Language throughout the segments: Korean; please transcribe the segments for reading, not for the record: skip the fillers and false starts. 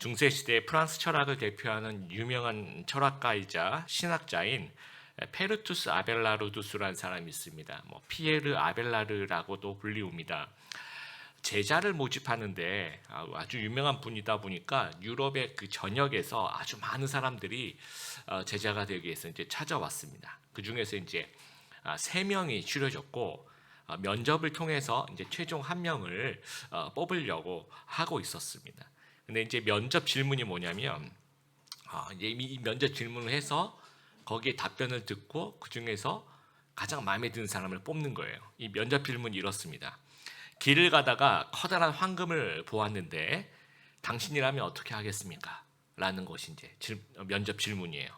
중세 시대 프랑스 철학을 대표하는 유명한 철학가이자 신학자인 페르투스 아벨라르두스라는 사람이 있습니다. 피에르 아벨라르라고도 불리웁니다. 제자를 모집하는데 아주 유명한 분이다 보니까 유럽의 그 전역에서 아주 많은 사람들이 제자가 되기 위해서 이제 찾아왔습니다. 그 중에서 이제 3명이 추려졌고 면접을 통해서 이제 최종 1명을 뽑으려고 하고 있었습니다. 근데 이제 면접 질문이 뭐냐면 이제 이 면접 질문을 해서 거기에 답변을 듣고 그 중에서 가장 마음에 드는 사람을 뽑는 거예요. 이 면접 질문이 이렇습니다. 길을 가다가 커다란 황금을 보았는데 당신이라면 어떻게 하겠습니까? 라는 것이 이제 면접 질문이에요.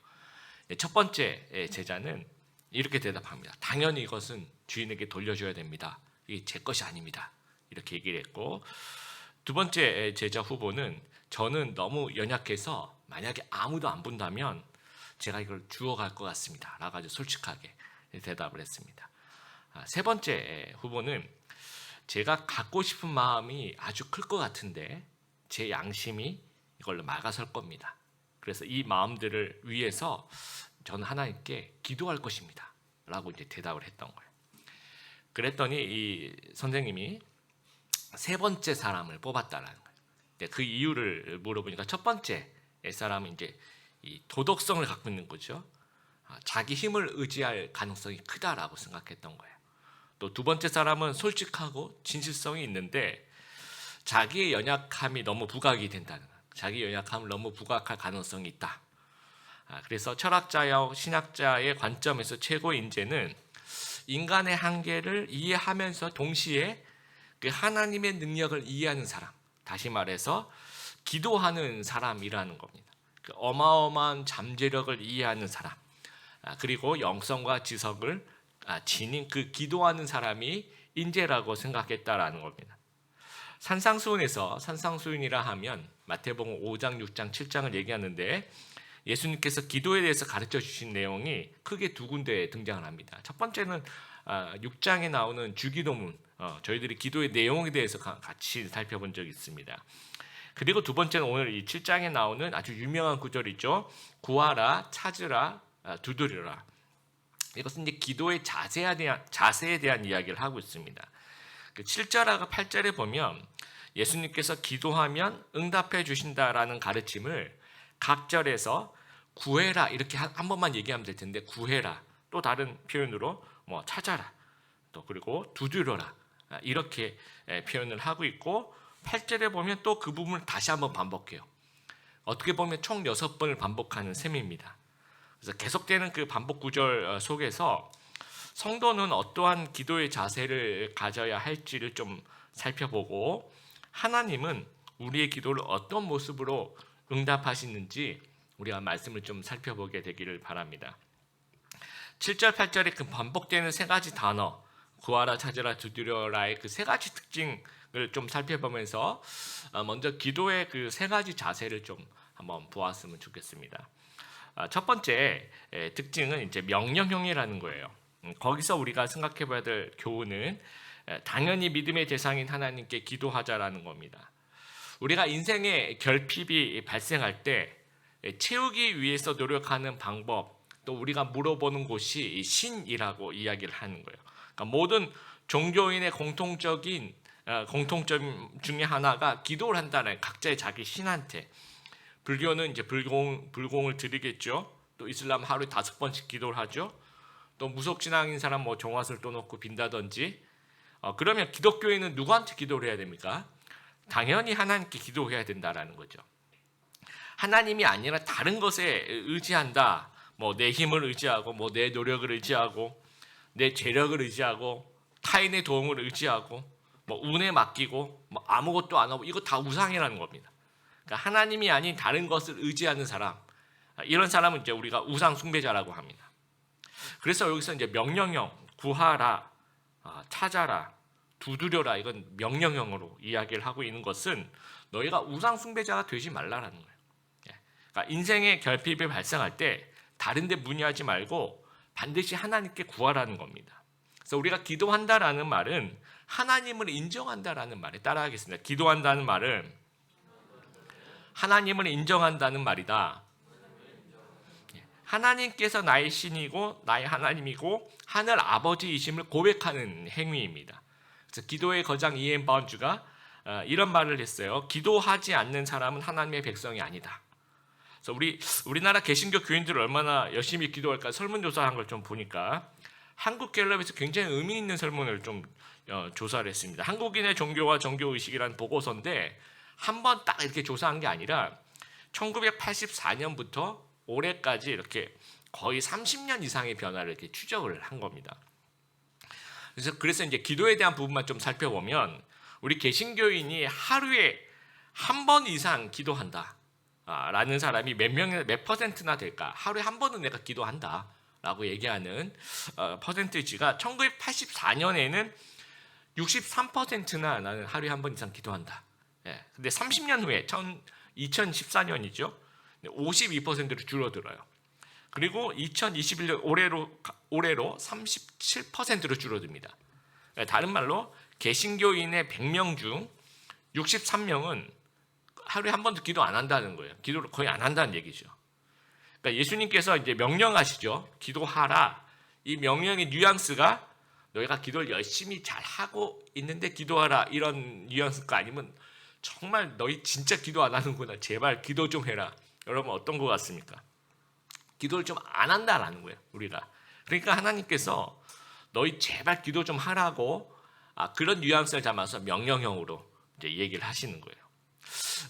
첫 번째 제자는 이렇게 대답합니다. 당연히 이것은 주인에게 돌려줘야 됩니다. 이게 제 것이 아닙니다. 이렇게 얘기를 했고, 두 번째 제자 후보는 저는 너무 연약해서 만약에 아무도 안 본다면 제가 이걸 주워갈 것 같습니다. 라고 아주 솔직하게 대답을 했습니다. 세 번째 후보는 제가 갖고 싶은 마음이 아주 클 것 같은데 제 양심이 이걸로 막아설 겁니다. 그래서 이 마음들을 위해서 저는 하나님께 기도할 것입니다. 라고 이제 대답을 했던 거예요. 그랬더니 이 선생님이 세 번째 사람을 뽑았다라는 거예요. 그 이유를 물어보니까 첫 번째 사람은 이제 이 도덕성을 갖고 있는 거죠. 자기 힘을 의지할 가능성이 크다라고 생각했던 거예요. 또 두 번째 사람은 솔직하고 진실성이 있는데 자기의 연약함이 너무 부각이 된다는 거예요. 자기 연약함을 너무 부각할 가능성이 있다. 그래서 철학자와 신학자의 관점에서 최고의 인재는 인간의 한계를 이해하면서 동시에 그 하나님의 능력을 이해하는 사람, 다시 말해서 기도하는 사람이라는 겁니다. 그 어마어마한 잠재력을 이해하는 사람, 그리고 영성과 지성을 지닌 그 기도하는 사람이 인재라고 생각했다라는 겁니다. 산상수훈에서 산상수훈이라 하면 마태복음 5장, 6장, 7장을 얘기하는데 예수님께서 기도에 대해서 가르쳐 주신 내용이 크게 두 군데에 등장을 합니다. 첫 번째는 6장에 나오는 주기도문, 저희들이 기도의 내용에 대해서 같이 살펴본 적이 있습니다. 그리고 두 번째는 오늘 이 7장에 나오는 아주 유명한 구절이죠. 구하라, 찾으라, 두드려라. 이것은 이제 기도의 자세에 대한 이야기를 하고 있습니다. 그 7절하고 8절에 보면 예수님께서 기도하면 응답해 주신다라는 가르침을 각 절에서 구해라 이렇게 한 번만 얘기하면 될 텐데 구해라, 또 다른 표현으로 찾아라, 또 그리고 두드려라 이렇게 표현을 하고 있고 8절에 보면 또 그 부분을 다시 한번 반복해요. 어떻게 보면 총 6번을 반복하는 셈입니다. 그래서 계속되는 그 반복 구절 속에서 성도는 어떠한 기도의 자세를 가져야 할지를 좀 살펴보고 하나님은 우리의 기도를 어떤 모습으로 응답하시는지 우리가 말씀을 좀 살펴보게 되기를 바랍니다. 7절, 8절에 그 반복되는 세 가지 단어 구하라, 찾으라, 두드려라의 그 세 가지 특징을 좀 살펴보면서 먼저 기도의 그 세 가지 자세를 좀 한번 보았으면 좋겠습니다. 첫 번째 특징은 이제 명령형이라는 거예요. 거기서 우리가 생각해 봐야 될 교훈은 당연히 믿음의 대상인 하나님께 기도하자라는 겁니다. 우리가 인생의 결핍이 발생할 때 채우기 위해서 노력하는 방법, 또 우리가 물어보는 곳이 신이라고 이야기를 하는 거예요. 그러니까 모든 종교인의 공통점 중에 하나가 기도를 한다는 각자의 자기 신한테. 불교는 이제 불공을 드리겠죠. 또 이슬람 하루에 5번씩 기도를 하죠. 또 무속신앙인 사람 종화술 떠놓고 빈다든지. 그러면 기독교인은 누구한테 기도를 해야 됩니까? 당연히 하나님께 기도해야 된다라는 거죠. 하나님이 아니라 다른 것에 의지한다. 내 힘을 의지하고, 내 노력을 의지하고, 내 재력을 의지하고, 타인의 도움을 의지하고, 운에 맡기고, 아무것도 안 하고, 이거 다 우상이라는 겁니다. 그러니까 하나님이 아닌 다른 것을 의지하는 사람, 이런 사람은 이제 우리가 우상 숭배자라고 합니다. 그래서 여기서 이제 명령형, 구하라, 찾아라, 두드려라, 이건 명령형으로 이야기를 하고 있는 것은 너희가 우상 숭배자가 되지 말라라는 거예요. 그러니까 인생의 결핍이 발생할 때 다른 데 문의하지 말고 반드시 하나님께 구하라는 겁니다. 그래서 우리가 기도한다라는 말은 하나님을 인정한다라는 말에 따라하겠습니다. 기도한다는 말은 하나님을 인정한다는 말이다. 하나님께서 나의 신이고 나의 하나님이고 하늘 아버지이심을 고백하는 행위입니다. 그래서 기도의 거장 이엔 바운주가 이런 말을 했어요. 기도하지 않는 사람은 하나님의 백성이 아니다. 그래서 우리나라 개신교 교인들 얼마나 열심히 기도할까 설문조사한 걸 좀 보니까 한국갤럽에서 굉장히 의미 있는 설문을 좀 조사를 했습니다. 한국인의 종교와 종교의식이라는 보고서인데 한 번 딱 이렇게 조사한 게 아니라 1984년부터 올해까지 이렇게 거의 30년 이상의 변화를 이렇게 추적을 한 겁니다. 그래서 이제 기도에 대한 부분만 좀 살펴보면 우리 개신교인이 하루에 한 번 이상 기도한다 라는 사람이 몇 퍼센트나 될까? 하루에 한 번은 내가 기도한다 라고 얘기하는 퍼센티지가 1984년에는 63%나 나는 하루에 한 번 이상 기도한다. 근데 30년 후에 2014년이죠. 52%로 줄어들어요. 그리고 2021년 올해로 37%로 줄어듭니다. 다른 말로 개신교인의 100명 중 63명은 하루에 한 번도 기도 안 한다는 거예요. 기도를 거의 안 한다는 얘기죠. 그러니까 예수님께서 이제 명령하시죠. 기도하라. 이 명령의 뉘앙스가 너희가 기도를 열심히 잘 하고 있는데 기도하라 이런 뉘앙스가 아니면 정말 너희 진짜 기도 안 하는구나. 제발 기도 좀 해라. 여러분 어떤 것 같습니까? 기도를 좀 안 한다라는 거예요. 우리가. 그러니까 하나님께서 너희 제발 기도 좀 하라고 그런 뉘앙스를 담아서 명령형으로 이제 얘기를 하시는 거예요.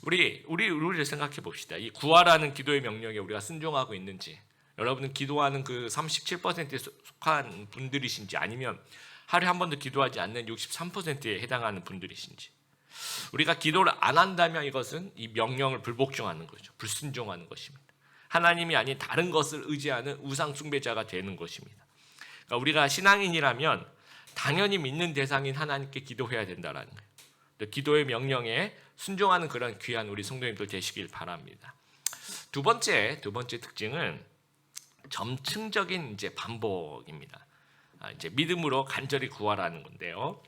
우리를 생각해 봅시다. 이 구하라는 기도의 명령에 우리가 순종하고 있는지, 여러분은 기도하는 그 37%에 속한 분들이신지 아니면 하루에 한 번도 기도하지 않는 63%에 해당하는 분들이신지. 우리가 기도를 안 한다면 이것은 이 명령을 불복종하는 거죠. 불순종하는 것입니다. 하나님이 아닌 다른 것을 의지하는 우상 숭배자가 되는 것입니다. 그러니까 우리가 신앙인이라면 당연히 믿는 대상인 하나님께 기도해야 된다라는 거예요. 기도의 명령에 순종하는 그런 귀한 우리 성도님들 되시길 바랍니다. 두 번째 특징은 점층적인 이제 반복입니다. 이제 믿음으로 간절히 구하라는 건데요.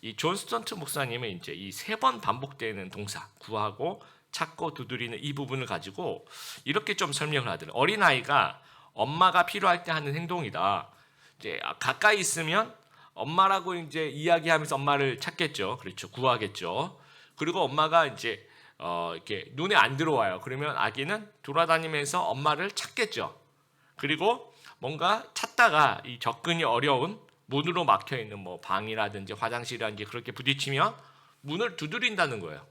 이 존 스턴트 목사님은 이제 이 3번 반복되는 동사 구하고 찾고 두드리는 이 부분을 가지고 이렇게 좀 설명을 하더라고요. 어린아이가 엄마가 필요할 때 하는 행동이다. 이제 가까이 있으면 엄마라고 이제 이야기하면서 엄마를 찾겠죠. 그렇죠. 구하겠죠. 그리고 엄마가 이제 이렇게 눈에 안 들어와요. 그러면 아기는 돌아다니면서 엄마를 찾겠죠. 그리고 뭔가 찾다가 이 접근이 어려운 문으로 막혀 있는 뭐 방이라든지 화장실이라든지 그렇게 부딪히면 문을 두드린다는 거예요.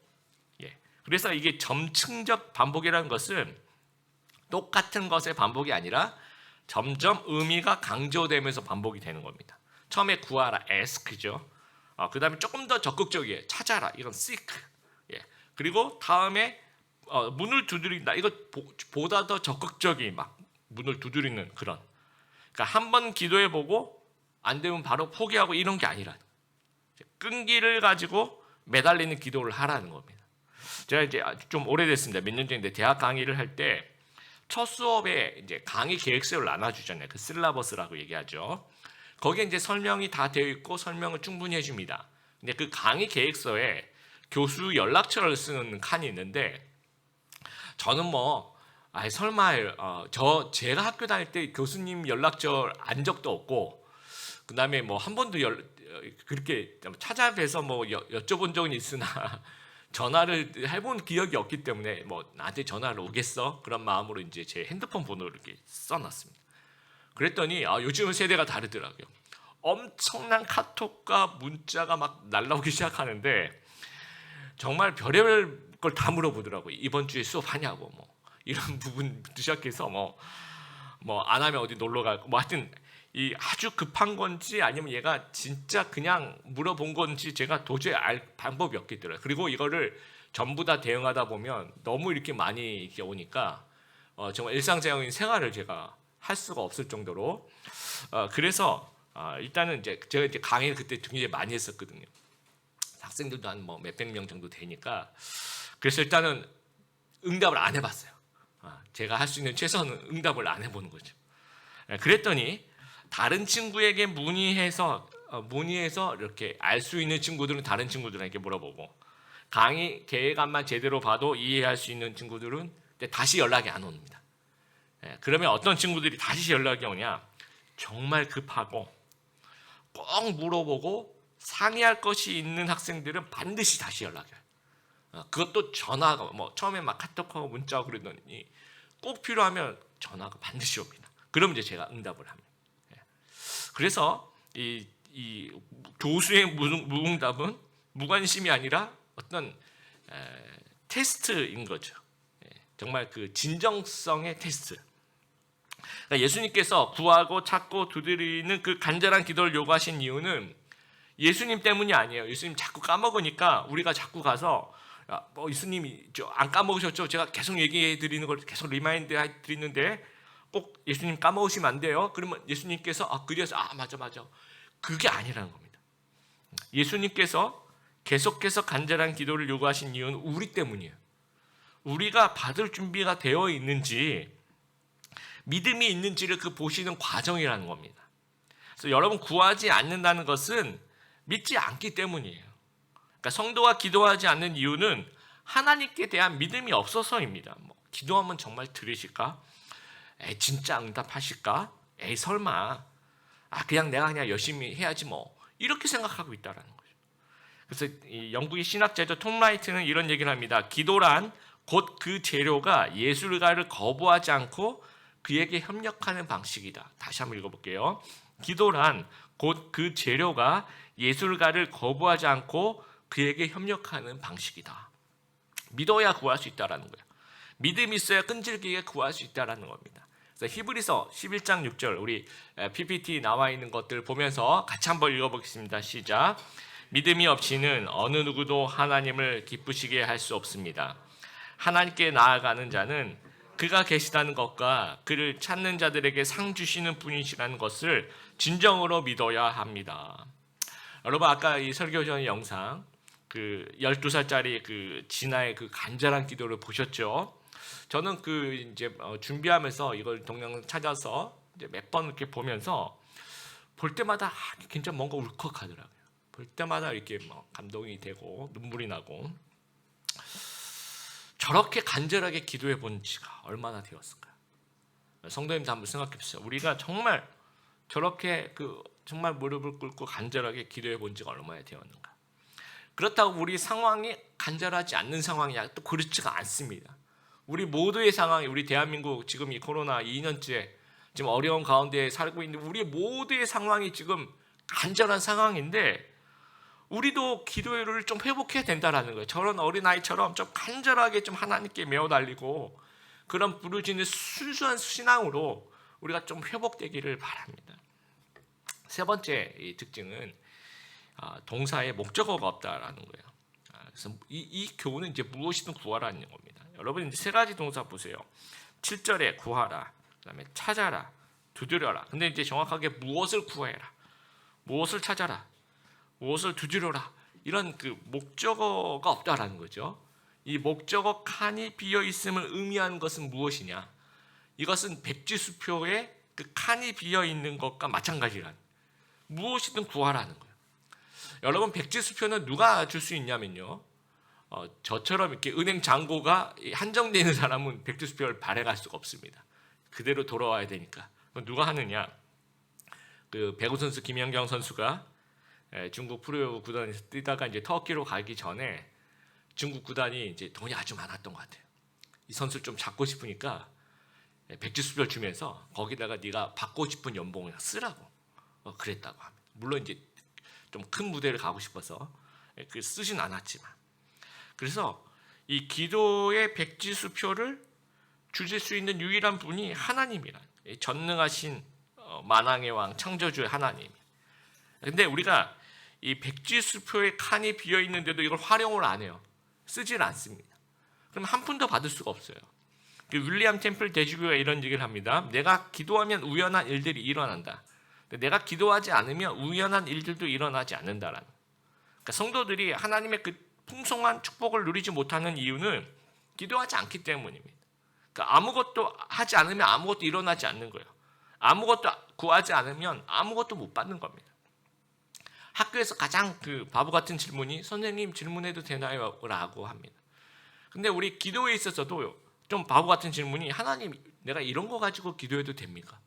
그래서 이게 점층적 반복이라는 것은 똑같은 것의 반복이 아니라 점점 의미가 강조되면서 반복이 되는 겁니다. 처음에 구하라, ask죠. 그 다음에 조금 더 적극적이에요. 찾아라, 이건 seek. 그리고 다음에 문을 두드린다. 이거 보다 더 적극적인 막 문을 두드리는 그런. 그러니까 한 번 기도해보고 안 되면 바로 포기하고 이런 게 아니라 끈기를 가지고 매달리는 기도를 하라는 겁니다. 제가 이제 좀 오래됐습니다. 몇 년 전인데 대학 강의를 할 때 첫 수업에 이제 강의 계획서를 나눠주잖아요. 그 실라버스라고 얘기하죠. 거기에 이제 설명이 다 되어 있고 설명을 충분히 해줍니다. 근데 그 강의 계획서에 교수 연락처를 쓰는 칸이 있는데 저는 뭐 설마 제가 학교 다닐 때 교수님 연락처 안 적도 없고 그다음에 뭐 한 번도 그렇게 찾아뵈서 뭐 여쭤본 적은 있으나 전화를 해본 기억이 없기 때문에 뭐 나한테 전화를 오겠어? 그런 마음으로 이제 제 핸드폰 번호를 이렇게 써놨습니다. 그랬더니 요즘은 세대가 다르더라고요. 엄청난 카톡과 문자가 막 날라오기 시작하는데 정말 별의별 걸 다 물어보더라고요. 이번 주에 수업하냐고 뭐 이런 부분부터 시작해서 뭐 안 하면 어디 놀러 가고 뭐 하여튼 이 아주 급한 건지 아니면 얘가 진짜 그냥 물어본 건지 제가 도저히 알 방법이 없겠더라고요. 그리고 이거를 전부 다 대응하다 보면 너무 이렇게 많이 이렇게 오니까 정말 일상적인 생활을 제가 할 수가 없을 정도로 그래서 일단은 제가 이제 강의를 그때 굉장히 많이 했었거든요. 학생들도 한 뭐 몇백 명 정도 되니까 그래서 일단은 응답을 안 해봤어요. 제가 할 수 있는 최선은 응답을 안 해보는 거죠. 그랬더니 다른 친구에게 문의해서 이렇게 알 수 있는 친구들은 다른 친구들에게 물어보고 강의 계획안만 제대로 봐도 이해할 수 있는 친구들은 다시 연락이 안 옵니다. 그러면 어떤 친구들이 다시 연락이 오냐? 정말 급하고 꼭 물어보고 상의할 것이 있는 학생들은 반드시 다시 연락이 와요. 그것도 전화가 처음에 막 카톡하고 문자하고 그러더니 꼭 필요하면 전화가 반드시 옵니다. 그럼 이제 제가 응답을 합니다. 그래서 이 교수의 무응답은 무관심이 아니라 어떤 테스트인 거죠. 정말 그 진정성의 테스트. 그러니까 예수님께서 구하고 찾고 두드리는 그 간절한 기도를 요구하신 이유는 예수님 때문이 아니에요. 예수님 자꾸 까먹으니까 우리가 자꾸 가서 예수님이 안 까먹으셨죠? 제가 계속 얘기해 드리는 걸 계속 리마인드 해 드리는데 꼭 예수님 까먹으시면 안 돼요. 그러면 예수님께서 그래서 맞아 그게 아니라는 겁니다. 예수님께서 계속해서 간절한 기도를 요구하신 이유는 우리 때문이에요. 우리가 받을 준비가 되어 있는지 믿음이 있는지를 보시는 과정이라는 겁니다. 그래서 여러분 구하지 않는다는 것은 믿지 않기 때문이에요. 그러니까 성도가 기도하지 않는 이유는 하나님께 대한 믿음이 없어서입니다. 기도하면 정말 들으실까? 진짜 응답하실까? 설마. 그냥 내가 열심히 해야지 이렇게 생각하고 있다라는 거죠. 그래서 이 영국의 신학자죠 톰 라이트는 이런 얘기를 합니다. 기도란 곧 그 재료가 예술가를 거부하지 않고 그에게 협력하는 방식이다. 다시 한번 읽어볼게요. 기도란 곧 그 재료가 예술가를 거부하지 않고 그에게 협력하는 방식이다. 믿어야 구할 수 있다라는 거예요. 믿음이 있어야 끈질기게 구할 수 있다라는 겁니다. 그래서 히브리서 11장 6절 우리 PPT 나와 있는 것들 보면서 같이 한번 읽어보겠습니다. 시작. 믿음이 없이는 어느 누구도 하나님을 기쁘시게 할 수 없습니다. 하나님께 나아가는 자는 그가 계시다는 것과 그를 찾는 자들에게 상 주시는 분이시라는 것을 진정으로 믿어야 합니다. 여러분 아까 이 설교 전 영상 12살짜리 진아의 간절한 기도를 보셨죠? 저는 이제 준비하면서 이걸 동영상 찾아서 이제 몇 번 이렇게 보면서 볼 때마다 진짜 뭔가 울컥하더라고요. 볼 때마다 이렇게 감동이 되고 눈물이 나고 저렇게 간절하게 기도해 본 지가 얼마나 되었을까요? 성도님도 한번 생각해 보세요. 우리가 정말 저렇게 정말 무릎을 꿇고 간절하게 기도해 본 지가 얼마나 되었는가? 그렇다고 우리 상황이 간절하지 않는 상황이 또 그렇지가 않습니다. 우리 모두의 상황이 우리 대한민국 지금 이 코로나 2년째 지금 어려운 가운데 살고 있는 우리 모두의 상황이 지금 간절한 상황인데 우리도 기도를 좀 회복해야 된다라는 거예요. 저런 어린아이처럼 좀 간절하게 좀 하나님께 메어 달리고 그런 부르짖는 순수한 신앙으로 우리가 좀 회복되기를 바랍니다. 세 번째 이 특징은 동사에 목적어가 없다라는 거예요. 그래서 이 교훈은 이제 무엇이든 구하라는 겁니다. 여러분 이제 세 가지 동사 보세요. 7절에 구하라, 그다음에 찾아라, 두드려라. 근데 이제 정확하게 무엇을 구해라, 무엇을 찾아라, 무엇을 두드려라 이런 목적어가 없다라는 거죠. 이 목적어 칸이 비어 있음을 의미하는 것은 무엇이냐? 이것은 백지수표에 칸이 비어 있는 것과 마찬가지란 무엇이든 구하라는 거예요. 여러분 백지수표는 누가 줄 수 있냐면요. 저처럼 이렇게 은행 잔고가 한정되어 있는 사람은 백지수표를 발행할 수가 없습니다. 그대로 돌아와야 되니까. 누가 하느냐? 배구 선수 김연경 선수가 중국 프로야구 구단에서 뛰다가 이제 터키로 가기 전에 중국 구단이 이제 돈이 아주 많았던 것 같아요. 이 선수를 좀 잡고 싶으니까 백지수표를 주면서 거기다가 네가 받고 싶은 연봉을 쓰라고 그랬다고 합니다. 물론 이제 좀 큰 무대를 가고 싶어서 쓰진 않았지만, 그래서 이 기도의 백지수표를 주실 수 있는 유일한 분이 하나님이란 전능하신 만왕의 왕 창조주의 하나님. 근데 우리가 이 백지수표의 칸이 비어 있는데도 이걸 활용을 안 해요. 쓰질 않습니다. 그럼 한 푼도 받을 수가 없어요. 윌리엄 템플 대주교가 이런 얘기를 합니다. 내가 기도하면 우연한 일들이 일어난다. 내가 기도하지 않으면 우연한 일들도 일어나지 않는다라는. 그러니까 성도들이 하나님의 풍성한 축복을 누리지 못하는 이유는 기도하지 않기 때문입니다. 그러니까 아무것도 하지 않으면 아무것도 일어나지 않는 거예요. 아무것도 구하지 않으면 아무것도 못 받는 겁니다. 학교에서 가장 그 바보 같은 질문이 선생님 질문해도 되나요? 라고 합니다. 근데 우리 기도에 있어서도 좀 바보 같은 질문이 하나님 내가 이런 거 가지고 기도해도 됩니까?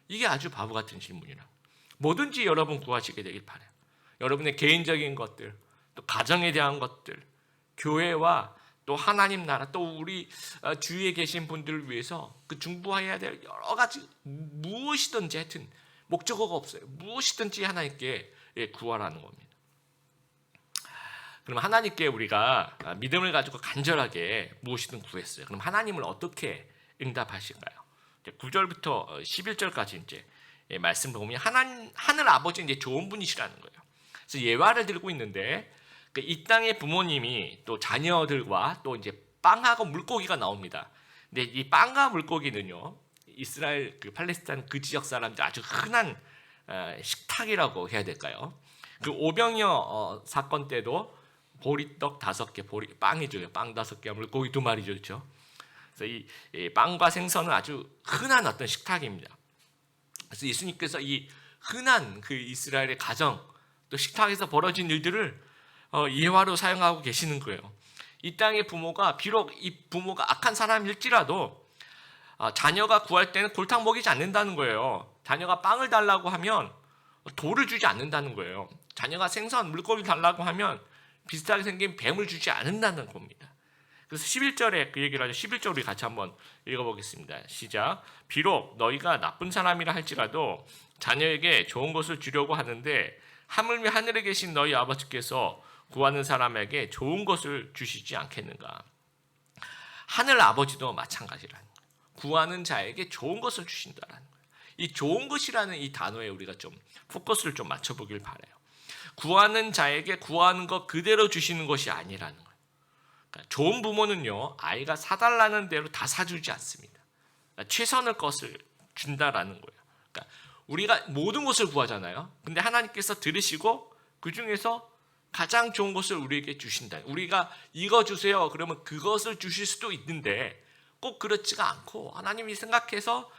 이게 아주 바보 같은 질문이라. 뭐든지 여러분 구하시게 되길 바라요. 여러분의 개인적인 것들, 또 가정에 대한 것들, 교회와 또 하나님 나라, 또 우리 주위에 계신 분들을 위해서 그 중보해야 될 여러 가지 무엇이든지 하여튼 목적어가 없어요. 무엇이든지 하나님께 구하라는 겁니다. 그럼 하나님께 우리가 믿음을 가지고 간절하게 무엇이든 구했어요. 그럼 하나님을 어떻게 응답하실까요? 9절부터 11절까지 이제 말씀을 보면 하늘 아버지 이제 좋은 분이시라는 거예요. 그래서 예화를 들고 있는데 이 땅의 부모님이 또 자녀들과 또 이제 빵하고 물고기가 나옵니다. 근데 이 빵과 물고기는요, 이스라엘 그 팔레스타인 그 지역 사람들 아주 흔한 식탁이라고 해야 될까요? 그 오병이어 사건 때도 보리떡 5개, 빵이 줘요. 빵 5개, 물고기 2마리 줬죠. 그래서 이 빵과 생선은 아주 흔한 어떤 식탁입니다. 그래서 예수님께서 이 흔한 그 이스라엘의 가정 또 식탁에서 벌어진 일들을 예화로 사용하고 계시는 거예요. 이 땅의 부모가 비록 이 부모가 악한 사람일지라도 자녀가 구할 때는 골탕 먹이지 않는다는 거예요. 자녀가 빵을 달라고 하면 돌을 주지 않는다는 거예요. 자녀가 생선, 물고기 달라고 하면 비슷하게 생긴 뱀을 주지 않는다는 겁니다. 그래서 11절에 그 얘기를 하죠. 11절 우리 같이 한번 읽어보겠습니다. 시작. 비록 너희가 나쁜 사람이라 할지라도 자녀에게 좋은 것을 주려고 하는데 하물며 하늘에 계신 너희 아버지께서 구하는 사람에게 좋은 것을 주시지 않겠는가. 하늘 아버지도 마찬가지라는 거예요. 구하는 자에게 좋은 것을 주신다라는 거예요. 이 좋은 것이라는 이 단어에 우리가 좀 포커스를 좀 맞춰보길 바라요. 구하는 자에게 구하는 것 그대로 주시는 것이 아니라는 거예요. 그러니까 좋은 부모는요, 아이가 사달라는 대로 다 사주지 않습니다. 그러니까 최선의 것을 준다라는 거예요. 그러니까 우리가 모든 것을 구하잖아요. 근데 하나님께서 들으시고 그 중에서 가장 좋은 것을 우리에게 주신다. 우리가 이거 주세요. 그러면 그것을 주실 수도 있는데 꼭 그렇지가 않고 하나님이 생각해서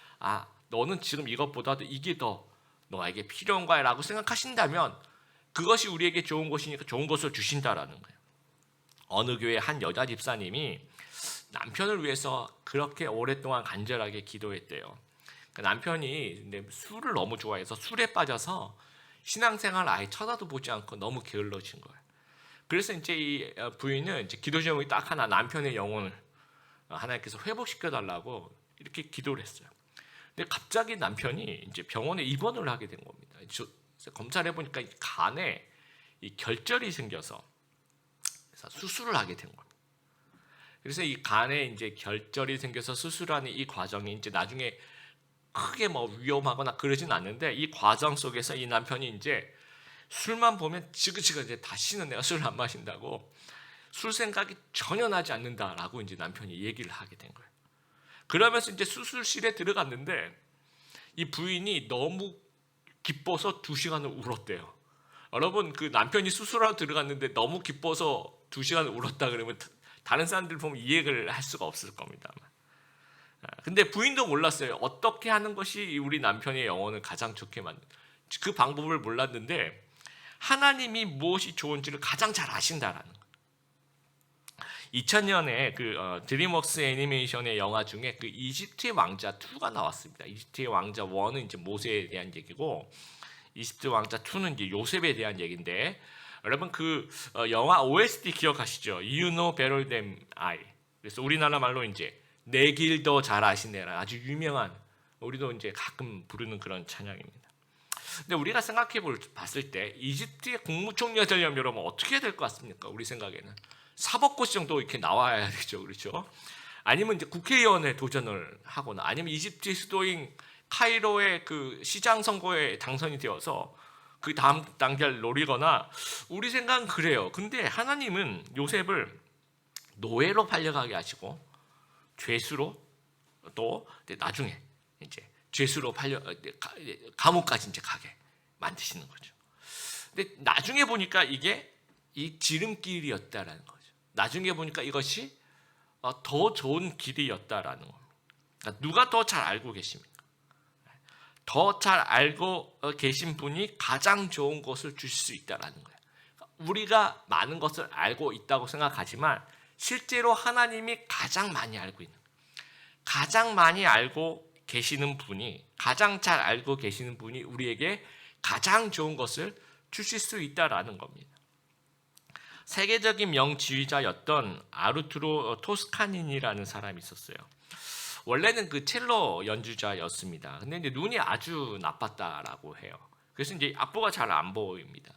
너는 지금 이것보다도 이게 더 너에게 필요한 거야 라고 생각하신다면 그것이 우리에게 좋은 것이니까 좋은 것을 주신다라는 거예요. 어느 교회 한 여자 집사님이 남편을 위해서 그렇게 오랫동안 간절하게 기도했대요. 남편이 근데 술을 너무 좋아해서 술에 빠져서 신앙생활 아예 쳐다도 보지 않고 너무 게을러진 거예요. 그래서 이제 이 부인은 이제 기도 제목이 딱 하나, 남편의 영혼을 하나님께서 회복시켜 달라고 이렇게 기도를 했어요. 근데 갑자기 남편이 이제 병원에 입원을 하게 된 겁니다. 검사를 해보니까 간에 이 결절이 생겨서 수술을 하게 된 겁니다. 그래서 이 간에 이제 결절이 생겨서 수술하는 이 과정이 이제 나중에 크게 뭐 위험하거나 그러진 않는데 이 과정 속에서 이 남편이 이제 술만 보면 지그지그 이제 다시는 내가 술을 안 마신다고 술 생각이 전혀 나지 않는다라고 이제 남편이 얘기를 하게 된 거예요. 그러면서 이제 수술실에 들어갔는데 이 부인이 너무 기뻐서 2시간을 울었대요. 여러분 그 남편이 수술하러 들어갔는데 너무 기뻐서 2시간을 울었다 그러면 다른 사람들 보면 이해를 할 수가 없을 겁니다. 근데 부인도 몰랐어요. 어떻게 하는 것이 우리 남편의 영혼을 가장 좋게 만든 그 방법을 몰랐는데 하나님이 무엇이 좋은지를 가장 잘 아신다라는 거예요. 2000년에 그 드림웍스 애니메이션의 영화 중에 그 이집트의 왕자 2가 나왔습니다. 이집트의 왕자 1은 이제 모세에 대한 얘기고 이집트 왕자 2는 이제 요셉에 대한 얘기인데 여러분 그 영화 OST 기억하시죠? You know better than I. 그래서 우리나라 말로 이제 내 길 더 잘 아시네라. 아주 유명한 우리도 이제 가끔 부르는 그런 찬양입니다. 근데 우리가 봤을 때 이집트의 국무총리가 되려면 여러분 어떻게 해야 될 것 같습니까? 우리 생각에는 사법고시 정도 이렇게 나와야 되죠, 그렇죠? 아니면 이제 국회의원에 도전을 하거나 아니면 이집트 수도인 카이로의 그 시장 선거에 당선이 되어서 그 다음 단계를 노리거나 우리 생각은 그래요. 근데 하나님은 요셉을 노예로 팔려가게 하시고 죄수로 또 나중에 이제 죄수로 감옥까지 이제 가게 만드시는 거죠. 근데 나중에 보니까 이게 이 지름길이었다라는 거죠. 나중에 보니까 이것이 더 좋은 길이었다라는 겁니다. 그러니까 누가 더 잘 알고 계십니까? 더 잘 알고 계신 분이 가장 좋은 것을 주실 수 있다라는 거예요. 우리가 많은 것을 알고 있다고 생각하지만 실제로 하나님이 가장 많이 알고 있는, 가장 많이 알고 계시는 분이, 가장 잘 알고 계시는 분이 우리에게 가장 좋은 것을 주실 수 있다라는 겁니다. 세계적인 명지휘자였던 아르투로 토스카니니라는 사람이 있었어요. 원래는 그 첼로 연주자였습니다. 근데 이제 눈이 아주 나빴다라고 해요. 그래서 이제 악보가 잘 안 보입니다.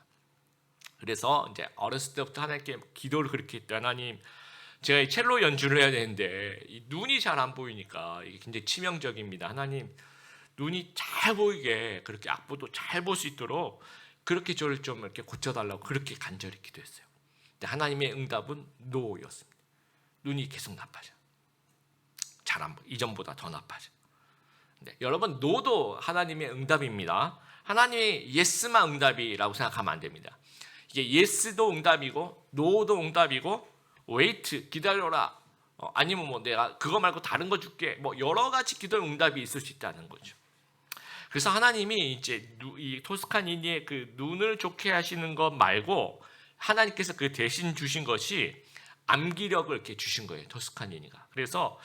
그래서 이제 어렸을 때부터 하나님께 기도를 그렇게 했대. 하나님, 제가 이 첼로 연주를 해야 되는데 이 눈이 잘 안 보이니까 이게 굉장히 치명적입니다. 하나님, 눈이 잘 보이게 그렇게 악보도 잘 볼 수 있도록 그렇게 저를 좀 이렇게 고쳐달라고 그렇게 간절히 기도했어요. 근데 하나님의 응답은 노였습니다. 눈이 계속 나빠져. 잘 안 보여. 이전보다 더 나빠져. 네, 여러분, 노도 하나님의 응답입니다. 하나님의 예스만 응답이라고 생각하면 안 됩니다. 이게 예스도 응답이고 노도 응답이고 웨이트 기다려라, 아니면 뭐 내가 그거 말고 다른 거 줄게, 뭐 여러 가지 기도 응답이 있을 수 있다는 거죠. 그래서 하나님이 이제 이 토스카니니의 그 눈을 좋게 하시는 것 말고 하나님께서 그 대신 주신 것이 암기력을 이렇게 주신 거예요. 토스카니니가. 그래서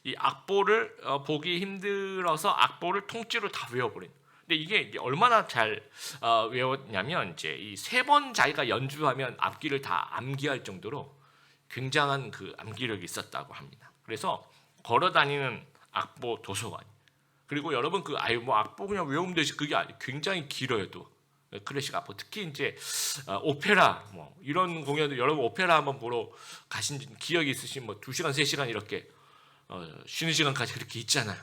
이 악보를 보기 힘들어서 악보를 통째로 다 외워버린. 근데 이게 얼마나 잘 외웠냐면 이제 이 3번 자기가 연주하면 악기를 다 암기할 정도로 굉장한 그 암기력이 있었다고 합니다. 그래서 걸어다니는 악보 도서관. 그리고 여러분 그 뭐 악보 그냥 외우면 되지, 그게 굉장히 길어요. 또 클래식 악보, 특히 이제 오페라 뭐 이런 공연도, 여러분 오페라 한번 보러 가신 기억이 있으신 뭐 2시간 3시간 이렇게 쉬는 시간까지 그렇게 있잖아요.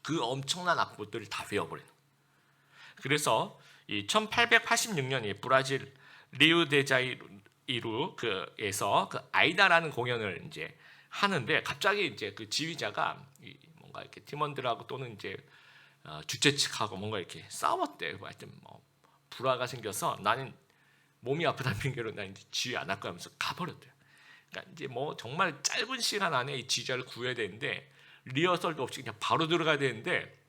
그 엄청난 악보들을 다 외워버리는 거예요. 그래서 이 1886년에 브라질 리우데자이루에서 그 아이다라는 공연을 이제 하는데 갑자기 이제 그 지휘자가 뭔가 이렇게 팀원들하고 또는 이제 주최 측하고 뭔가 이렇게 싸웠대요. 하여튼 뭐 불화가 생겨서 나는 몸이 아프다는 핑계로 나 이제 지휘 안 할 거야 하면서 가버렸대요. 그러니까 이제 뭐 정말 짧은 시간 안에 이 지휘자를 구해야 되는데 리허설도 없이 그냥 바로 들어가야 되는데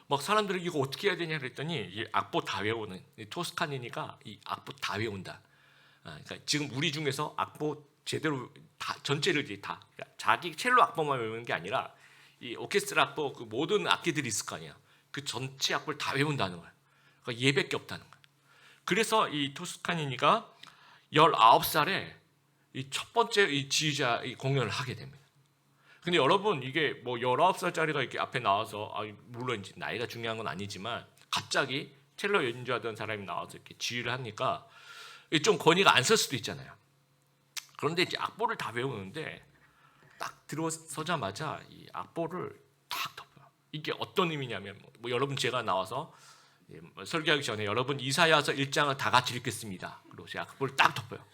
막 사람들이 이거 어떻게 해야 되냐 그랬더니 이 악보 다 외우는 이 토스카니니가 이 악보 다 외운다. 그러니까 지금 우리 중에서 악보 제대로 다 전체를 다, 그러니까 자기 첼로 악보만 외우는 게 아니라 이 오케스트라 악보 그 모든 악기들이 있을 거 아니야. 그 전체 악보를 다 외운다는 거야. 그러니까 얘밖에 없다는 거야. 그래서 이 토스카니니가 19살에 이 첫 번째 이 지휘자 이 공연을 하게 됩니다. 근데 여러분, 이게 뭐 19살짜리가 이렇게 앞에 나와서, 물론 이제 나이가 중요한 건 아니지만 갑자기 첼로 연주하던 사람이 나와서 이렇게 지휘를 하니까 좀 권위가 안 설 수도 있잖아요. 그런데 이제 악보를 다 외우는데 딱 들어서자마자 이 악보를 딱 덮어요. 이게 어떤 의미냐면 뭐 여러분, 제가 나와서 설교하기 전에 여러분 이사야서 1장을 다 같이 읽겠습니다. 그리고 제가 악보를 딱 덮어요.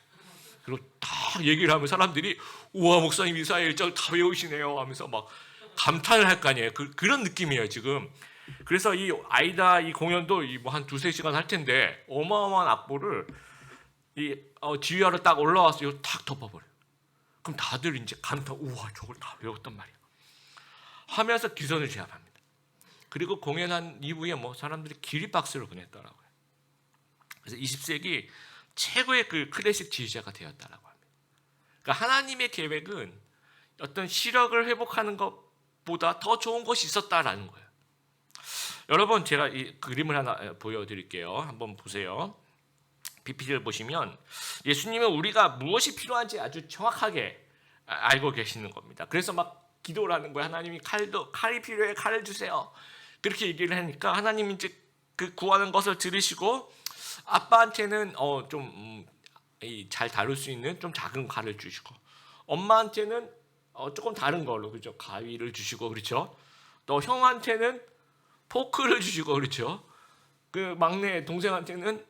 그리고 딱 얘기를 하면 사람들이 우와, 목사님 이사야 1장 다 외우시네요 하면서 막 감탄을 할 거 아니에요. 그런 느낌이에요 지금. 그래서 이 아이다 이 공연도 뭐 한 2-3시간 할 텐데 어마어마한 악보를 이 지휘하러 딱 올라와서 이거 탁 덮어버려요. 그럼 다들 이제 감탄, 우와, 저걸 다 외웠단 말이야 하면서 기선을 제압합니다. 그리고 공연한 이후에 뭐 사람들이 기립박수를 보냈더라고요. 그래서 20세기 최고의 그 클래식 지휘자가 되었다라고 합니다. 그러니까 하나님의 계획은 어떤 시력을 회복하는 것보다 더 좋은 것이 있었다라는 거예요. 여러분, 제가 이 그림을 하나 보여드릴게요. 한번 보세요. PPT를 보시면 예수님은 우리가 무엇이 필요한지 아주 정확하게 알고 계시는 겁니다. 그래서 막 기도를 하는 거예요. 하나님이 칼이 필요해, 칼을 주세요. 그렇게 얘기를 하니까 하나님이 이제 그 구하는 것을 들으시고 아빠한테는 좀 잘 다룰 수 있는 좀 작은 칼을 주시고, 엄마한테는 조금 다른 걸로, 그렇죠, 가위를 주시고, 그렇죠, 또 형한테는 포크를 주시고, 그렇죠, 그 막내 동생한테는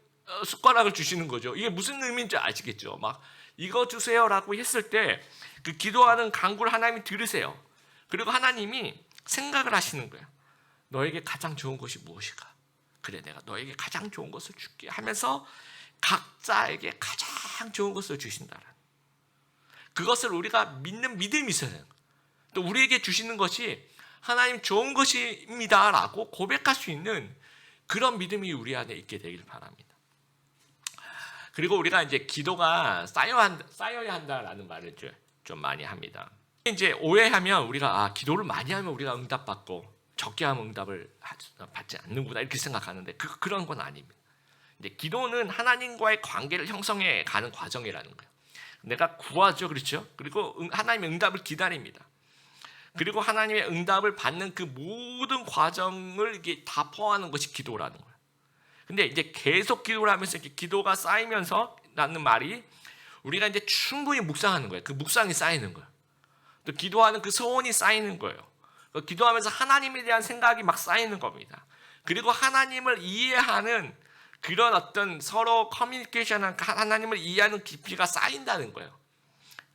숟가락을 주시는 거죠. 이게 무슨 의미인지 아시겠죠? 막 이거 주세요라고 했을 때 그 기도하는 간구를 하나님이 들으세요. 그리고 하나님이 생각을 하시는 거예요. 너에게 가장 좋은 것이 무엇일까? 그래, 내가 너에게 가장 좋은 것을 줄게 하면서 각자에게 가장 좋은 것을 주신다는, 그것을 우리가 믿는 믿음이 있어야 돼요. 또 우리에게 주시는 것이 하나님 좋은 것입니다라고 고백할 수 있는 그런 믿음이 우리 안에 있게 되길 바랍니다. 그리고 우리가 이제 기도가 쌓여야 한다라는 말을 좀 많이 합니다. 이제 오해하면 우리가 기도를 많이 하면 우리가 응답받고 적게 하면 응답을 받지 않는구나 이렇게 생각하는데 그런 건 아닙니다. 이제 기도는 하나님과의 관계를 형성해 가는 과정이라는 거예요. 내가 구하죠, 그렇죠? 그리고 하나님의 응답을 기다립니다. 그리고 하나님의 응답을 받는 그 모든 과정을 이게 다 포함하는 것이 기도라는 거예요. 근데 이제 계속 기도를 하면서 이렇게 기도가 쌓이면서 라는 말이 우리가 이제 충분히 묵상하는 거예요. 그 묵상이 쌓이는 거예요. 또 기도하는 그 소원이 쌓이는 거예요. 기도하면서 하나님에 대한 생각이 막 쌓이는 겁니다. 그리고 하나님을 이해하는 그런 어떤 서로 커뮤니케이션한 하나님을 이해하는 깊이가 쌓인다는 거예요.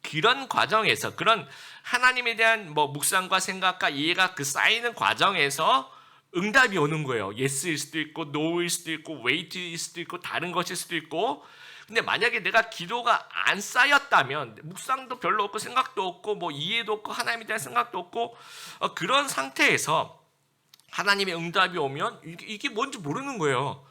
그런 과정에서 그런 하나님에 대한 묵상과 생각과 이해가 그 쌓이는 과정에서 응답이 오는 거예요. 예스일 수도 있고 노일 수도 있고 웨이트일 수도 있고 다른 것일 수도 있고. 근데 만약에 내가 기도가 안 쌓였다면 묵상도 별로 없고 생각도 없고 이해도 없고 하나님에 대한 생각도 없고 그런 상태에서 하나님의 응답이 오면 이게 뭔지 모르는 거예요.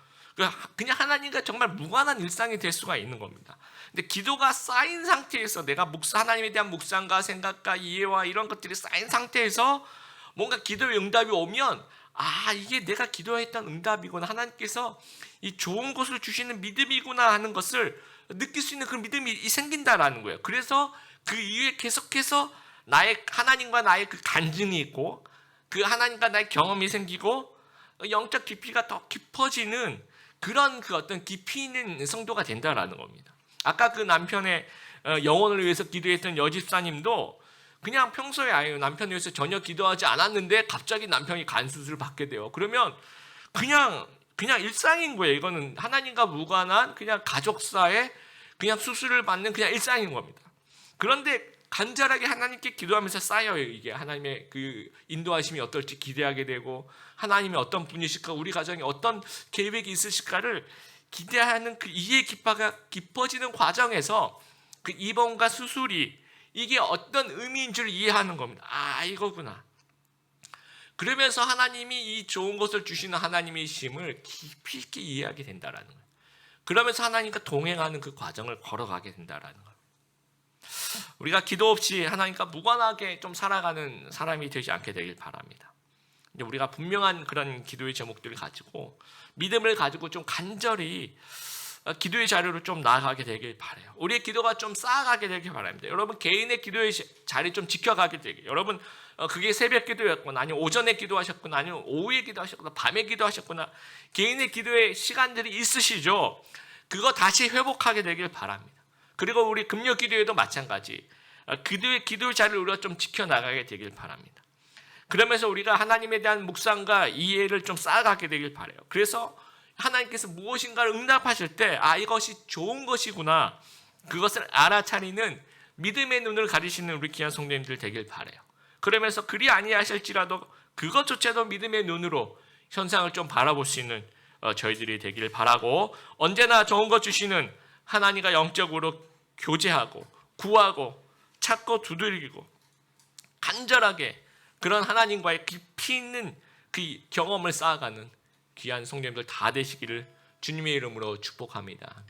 그냥 하나님과 정말 무관한 일상이 될 수가 있는 겁니다. 근데 기도가 쌓인 상태에서 내가 하나님에 대한 묵상과 생각과 이해와 이런 것들이 쌓인 상태에서 뭔가 기도의 응답이 오면 이게 내가 기도했던 응답이구나, 하나님께서 이 좋은 것을 주시는 믿음이구나 하는 것을 느낄 수 있는 그런 믿음이 생긴다라는 거예요. 그래서 그 이후에 계속해서 하나님과 나의 그 간증이 있고 그 하나님과 나의 경험이 생기고 영적 깊이가 더 깊어지는 그런 그 어떤 깊이 있는 성도가 된다라는 겁니다. 아까 그 남편의 영혼을 위해서 기도했던 여집사님도 그냥 평소에 남편을 위해서 전혀 기도하지 않았는데 갑자기 남편이 간 수술을 받게 돼요. 그러면 그냥 일상인 거예요. 이거는 하나님과 무관한 그냥 가족사에 그냥 수술을 받는 그냥 일상인 겁니다. 그런데 간절하게 하나님께 기도하면서 쌓여요. 이게 하나님의 그 인도하심이 어떨지 기대하게 되고 하나님이 어떤 분이실까, 우리 가정에 어떤 계획이 있으실까를 기대하는 그 이해 깊이가 깊어지는 과정에서 그 입원과 수술이 이게 어떤 의미인 줄 이해하는 겁니다. 이거구나. 그러면서 하나님이 이 좋은 것을 주시는 하나님이심을 깊이 있게 이해하게 된다라는 거예요. 그러면서 하나님과 동행하는 그 과정을 걸어가게 된다라는 거예요. 우리가 기도 없이 하나님과 무관하게 좀 살아가는 사람이 되지 않게 되길 바랍니다. 우리가 분명한 그런 기도의 제목들을 가지고 믿음을 가지고 좀 간절히 기도의 자리로 좀 나아가게 되길 바라요. 우리의 기도가 좀 쌓아가게 되길 바랍니다. 여러분 개인의 기도의 자리 좀 지켜가게 되길. 여러분 그게 새벽 기도였거나 아니면 오전에 기도하셨거나 아니면 오후에 기도하셨거나 밤에 기도하셨거나 개인의 기도의 시간들이 있으시죠. 그거 다시 회복하게 되길 바랍니다. 그리고 우리 금요 기도에도 마찬가지 기도의 자리를 우리가 좀 지켜나가게 되길 바랍니다. 그러면서 우리가 하나님에 대한 묵상과 이해를 좀 쌓아가게 되길 바라요. 그래서 하나님께서 무엇인가를 응답하실 때 이것이 좋은 것이구나, 그것을 알아차리는 믿음의 눈을 가지시는 우리 귀한 성도님들 되길 바라요. 그러면서 그리 아니하실지라도 그것조차도 믿음의 눈으로 현상을 좀 바라볼 수 있는 저희들이 되길 바라고, 언제나 좋은 것 주시는 하나님과 영적으로 교제하고 구하고 찾고 두드리고 간절하게 그런 하나님과의 깊이 있는 그 경험을 쌓아가는 귀한 성도님들 다 되시기를 주님의 이름으로 축복합니다.